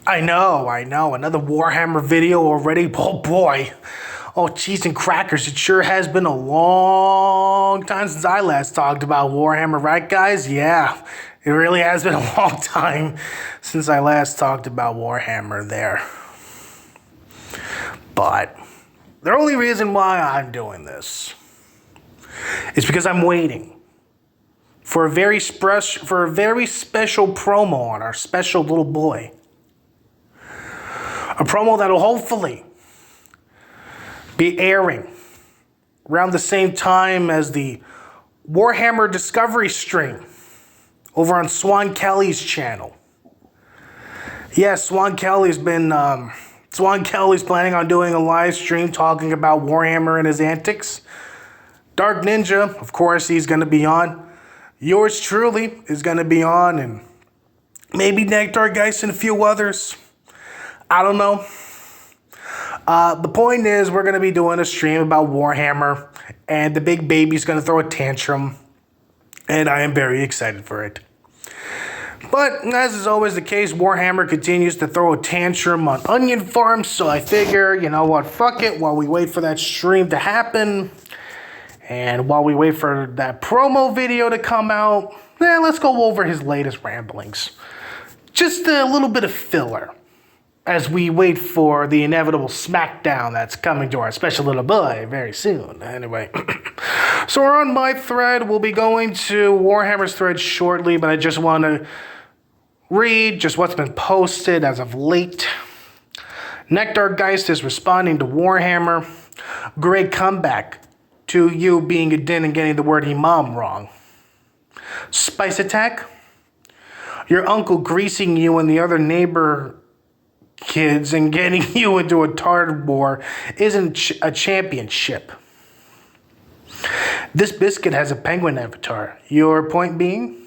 I know. Another Warhammer video already? Oh boy. Oh, cheese and crackers. It sure has been a long time since I last talked about Warhammer, right, guys? Yeah, it really has been a long time since I last talked about Warhammer there. But the only reason why I'm doing this is because I'm waiting for a very special promo on our special little boy. A promo that'll hopefully be airing around the same time as the Warhammer Discovery stream over on Swan Kelly's channel. Yes, Swan Kelly's planning on doing a live stream talking about Warhammer and his antics. Dark Ninja, of course, he's going to be on. Yours truly is going to be on, and maybe Nectar Geist and a few others. I don't know. The point is, we're going to be doing a stream about Warhammer, and the big baby's going to throw a tantrum, and I am very excited for it. But, as is always the case, Warhammer continues to throw a tantrum on Onion Farm, so I figure, you know what, fuck it, while we wait for that stream to happen, and while we wait for that promo video to come out, let's go over his latest ramblings. Just a little bit of filler as we wait for the inevitable SmackDown that's coming to our special little boy very soon. Anyway, so we're on my thread. We'll be going to Warhammer's thread shortly, but I just want to read just what's been posted as of late. Nectar Geist is responding to Warhammer. Great comeback to you being a din and getting the word imam wrong. Spice Attack. Your uncle greasing you and the other kids and getting you into a tard war isn't a championship. This biscuit has a penguin avatar. Your point being?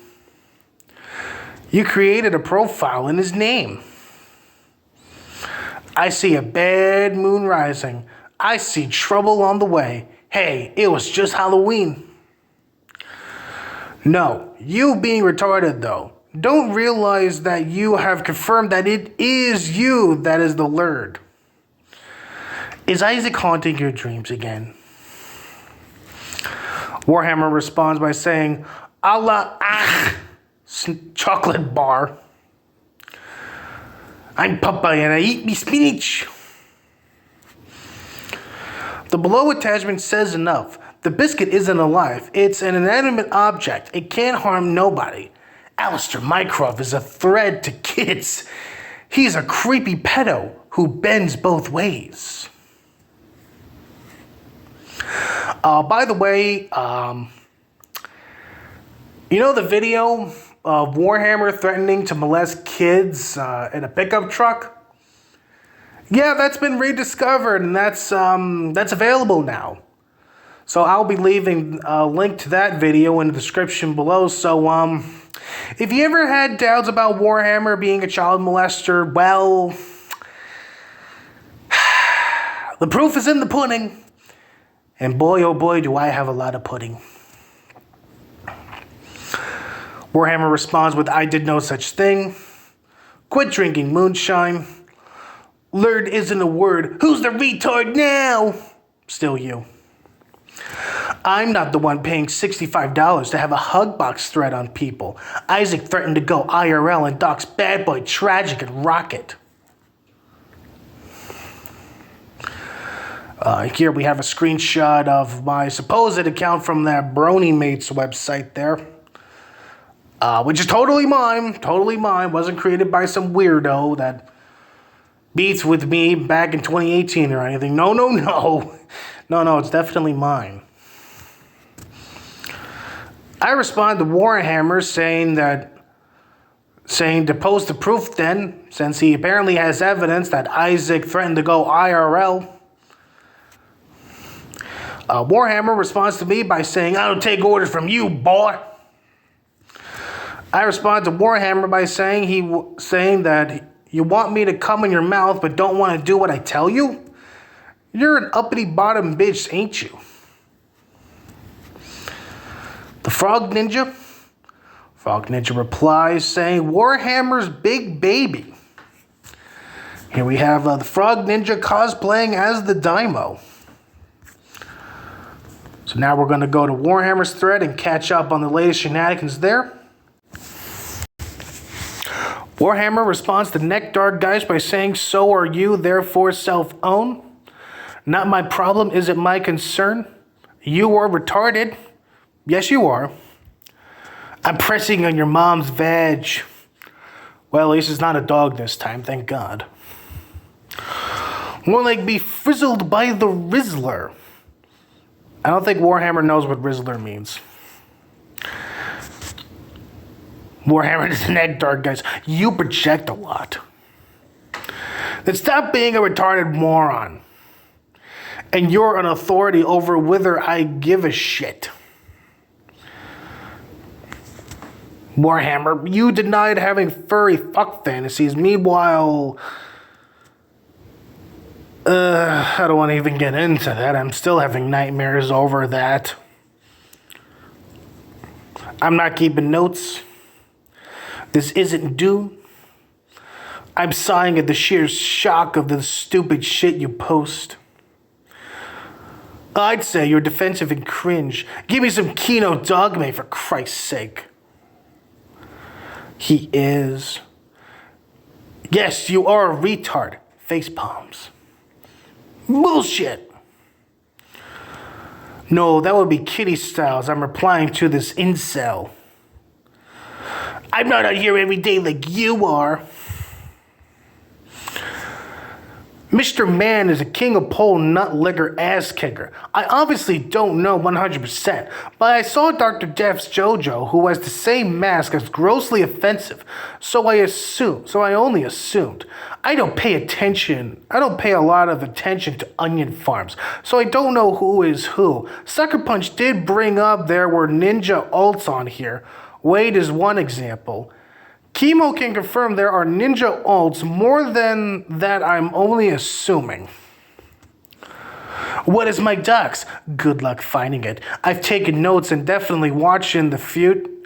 You created a profile in his name. I see a bad moon rising. I see trouble on the way. Hey, it was just Halloween. No, you being retarded though. Don't realize that you have confirmed that it is you that is the Lurd. Is Isaac haunting your dreams again? Warhammer responds by saying, Allah chocolate bar. I'm Papa and I eat me spinach. The below attachment says enough. The biscuit isn't alive. It's an inanimate object. It can't harm nobody. Alistair Mycroft is a threat to kids. He's a creepy pedo who bends both ways. By the way, you know the video of Warhammer threatening to molest kids in a pickup truck? Yeah, that's been rediscovered, and that's available now. So I'll be leaving a link to that video in the description below. So if you ever had doubts about Warhammer being a child molester, well, the proof is in the pudding. And boy, oh boy, do I have a lot of pudding. Warhammer responds with, I did no such thing. Quit drinking moonshine. Lurd isn't a word. Who's the retard now? Still you. I'm not the one paying $65 to have a hug box thread on people. Isaac threatened to go IRL and dox Bad Boy, Tragic, and Rocket. Here we have a screenshot of my supposed account from that Brony Mates website there. Which is totally mine. Wasn't created by some weirdo that beats with me back in 2018 or anything. No, it's definitely mine. I respond to Warhammer saying to post the proof then, since he apparently has evidence that Isaac threatened to go IRL. Warhammer responds to me by saying, I don't take orders from you, boy. I respond to Warhammer by saying that you want me to come in your mouth but don't want to do what I tell you? You're an uppity bottom bitch, ain't you? The Frog Ninja? Frog Ninja replies saying, Warhammer's big baby. Here we have the Frog Ninja cosplaying as the Daimo. So now we're going to go to Warhammer's thread and catch up on the latest shenanigans there. Warhammer responds to Nektar Geist by saying, "So are you, therefore self-own. Not my problem, is it my concern? You are retarded. Yes, you are. I'm pressing on your mom's vag. Well, at least it's not a dog this time, thank God. More like be frizzled by the Rizzler." I don't think Warhammer knows what Rizzler means. Warhammer is Nektar Geist. You project a lot. Then stop being a retarded moron. And you're an authority over whether I give a shit. Warhammer, you denied having furry fuck fantasies. Meanwhile, I don't want to even get into that. I'm still having nightmares over that. I'm not keeping notes. This isn't due. I'm sighing at the sheer shock of the stupid shit you post. I'd say you're defensive and cringe. Give me some Kino Dogme for Christ's sake. He is. Yes, you are a retard. Face palms. Bullshit. No, that would be Kitty Styles. I'm replying to this incel. I'm not out here every day like you are. Mr. Man is a king of pole nut liquor ass kicker. I obviously don't know 100%, but I saw Dr. Death's JoJo, who has the same mask as grossly offensive, so I only assumed. I don't pay a lot of attention to onion farms, so I don't know who is who. Sucker Punch did bring up there were ninja alts on here. Wade is one example. Chemo can confirm there are ninja alts. More than that, I'm only assuming. What is my docs? Good luck finding it. I've taken notes and definitely watch in the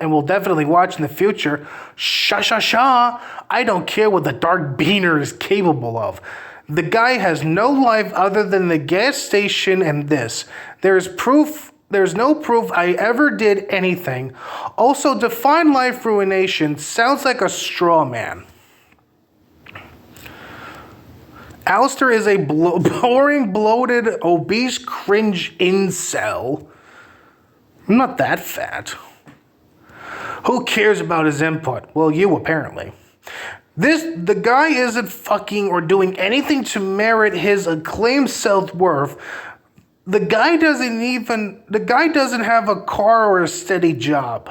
will definitely watch in the future. Sha. I don't care what the Dark Beaner is capable of. The guy has no life other than the gas station and this. There's no proof I ever did anything. Also, define life ruination sounds like a straw man. Alistair is a boring, bloated, obese, cringe incel. I'm not that fat. Who cares about his input? Well, you apparently. The guy isn't fucking or doing anything to merit his acclaimed self-worth. The guy doesn't have a car or a steady job.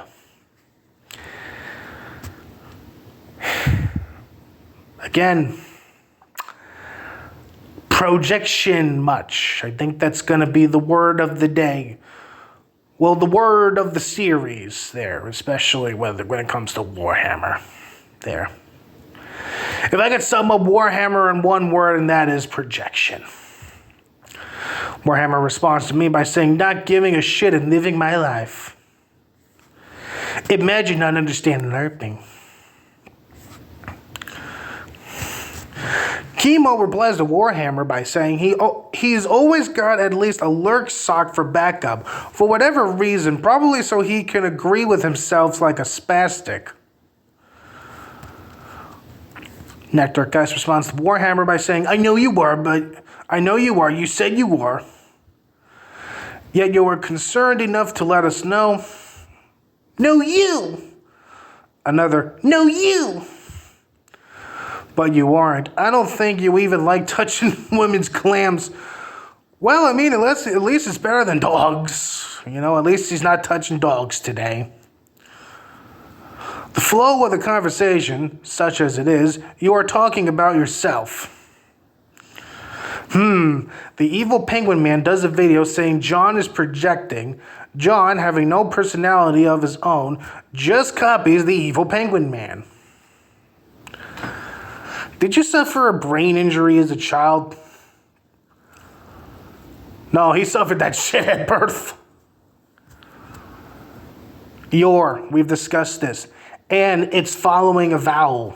Again, projection much. I think that's going to be the word of the day. Well, the word of the series there, especially when it comes to Warhammer. There. If I could sum up Warhammer in one word, and that is projection. Warhammer responds to me by saying, not giving a shit and living my life. Imagine not understanding LARPing. Chemo replies to Warhammer by saying he's always got at least a lurk sock for backup, for whatever reason, probably so he can agree with himself like a spastic. Nektar Geist responds to Warhammer by saying, I know you are, you said you were. Yet you were concerned enough to let us know. No, you! Another, no, you! But you aren't. I don't think you even like touching women's clams. Well, I mean, at least it's better than dogs. You know, at least he's not touching dogs today. The flow of the conversation, such as it is, you are talking about yourself. The evil penguin man does a video saying John is projecting. John, having no personality of his own, just copies the evil penguin man. Did you suffer a brain injury as a child? No, he suffered that shit at birth. We've discussed this. And it's following a vowel.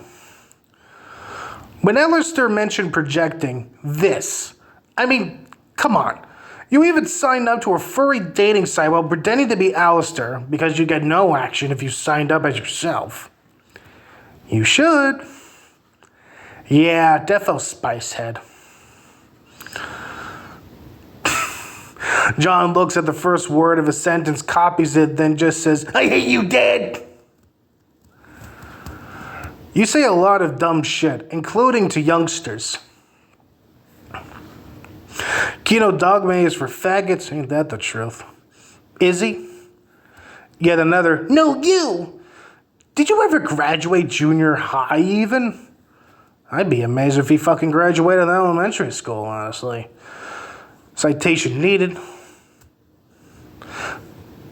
When Ellister mentioned projecting this, I mean, come on. You even signed up to a furry dating site while pretending to be Alistair because you get no action if you signed up as yourself. You should. Yeah, defo Spicehead. John looks at the first word of a sentence, copies it, then just says, I hate you dead. You say a lot of dumb shit, including to youngsters. Kino Dogme is for faggots, ain't that the truth? Is he? Yet another, no, you! Did you ever graduate junior high even? I'd be amazed if he fucking graduated elementary school, honestly. Citation needed.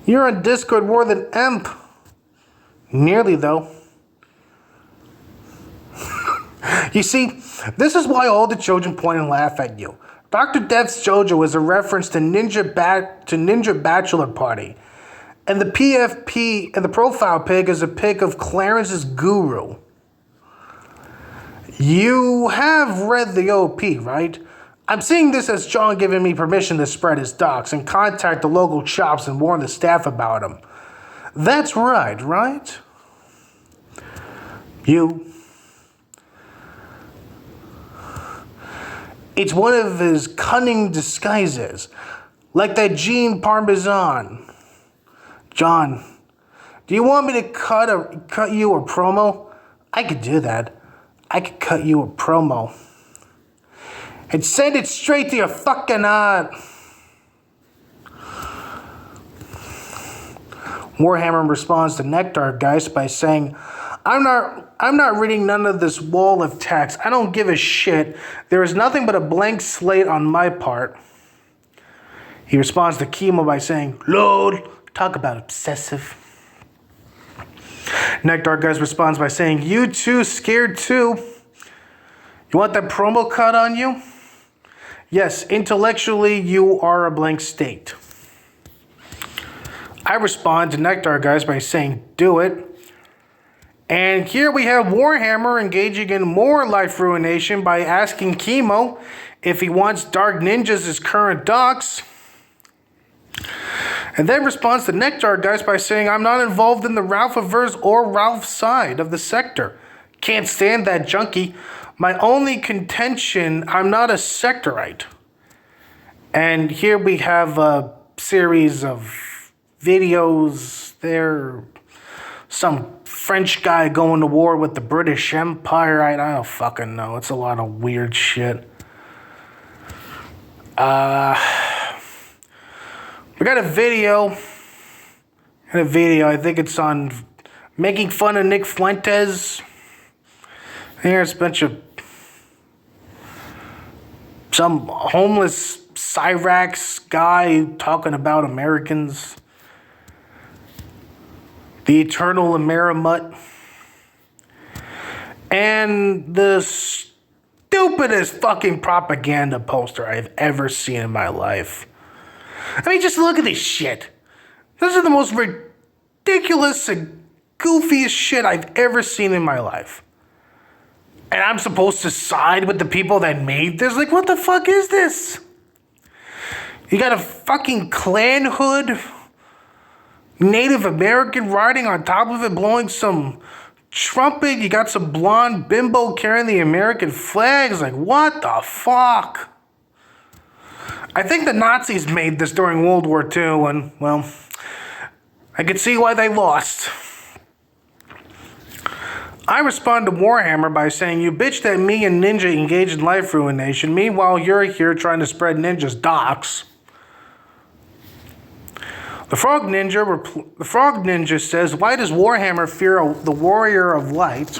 You're on Discord more than Emp. Nearly, though. You see, this is why all the children point and laugh at you. Dr. Death's JoJo is a reference to Ninja Bachelor Party. And the PFP and the profile pic is a pic of Clarence's guru. You have read the OP, right? I'm seeing this as John giving me permission to spread his docs and contact the local shops and warn the staff about him. That's right? You. It's one of his cunning disguises, like that Gene Parmesan. John, do you want me to cut you a promo? I could do that. I could cut you a promo. And send it straight to your fucking aunt. Warhammer responds to Nectar Geist by saying, I'm not reading none of this wall of text. I don't give a shit. There is nothing but a blank slate on my part. He responds to Chemo by saying, Lord, talk about obsessive. Nectar Geist responds by saying, you too, scared too. You want that promo cut on you? Yes, intellectually, you are a blank state. I respond to Nectar Geist by saying, do it. And here we have Warhammer engaging in more life ruination by asking Chemo if he wants Dark Ninjas as current docs. And then responds to Nectar Geist by saying, I'm not involved in the Ralphiverse or Ralph's side of the sector. Can't stand that junkie. My only contention, I'm not a sectorite. And here we have a series of videos there. Some French guy going to war with the British Empire. I don't fucking know. It's a lot of weird shit. We got a video. I think it's on making fun of Nick Fuentes. Here's a bunch of some homeless Cyrax guy talking about Americans. The Eternal Amerimut. And the stupidest fucking propaganda poster I've ever seen in my life. I mean, just look at this shit. This is the most ridiculous and goofiest shit I've ever seen in my life. And I'm supposed to side with the people that made this? Like, what the fuck is this? You got a fucking Klan hood, Native American riding on top of it, blowing some trumpet. You got some blonde bimbo carrying the American flags. Like, what the fuck? I think the Nazis made this during World War II, and, well, I could see why they lost. I respond to Warhammer by saying, you bitch that me and Ninja engage in life ruination. Meanwhile, you're here trying to spread Ninja's docs. The Frog Ninja says, why does Warhammer fear the Warrior of Light?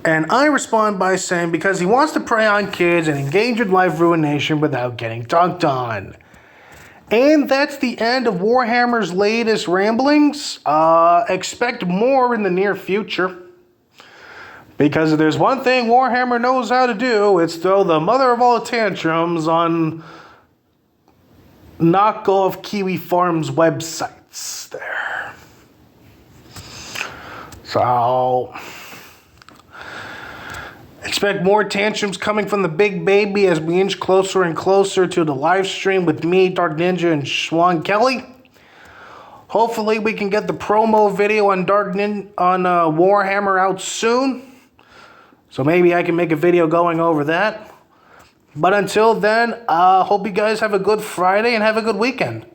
And I respond by saying, because he wants to prey on kids and engage in life ruination without getting dunked on. And that's the end of Warhammer's latest ramblings. Expect more in the near future. Because if there's one thing Warhammer knows how to do, it's throw the mother of all tantrums on knockoff Kiwi Farms websites there. So expect more tantrums coming from the big baby as we inch closer and closer to the live stream with me, Dark Ninja, and Swan Kelly. Hopefully we can get the promo video on Warhammer out soon. So maybe I can make a video going over that. But until then, hope you guys have a good Friday and have a good weekend.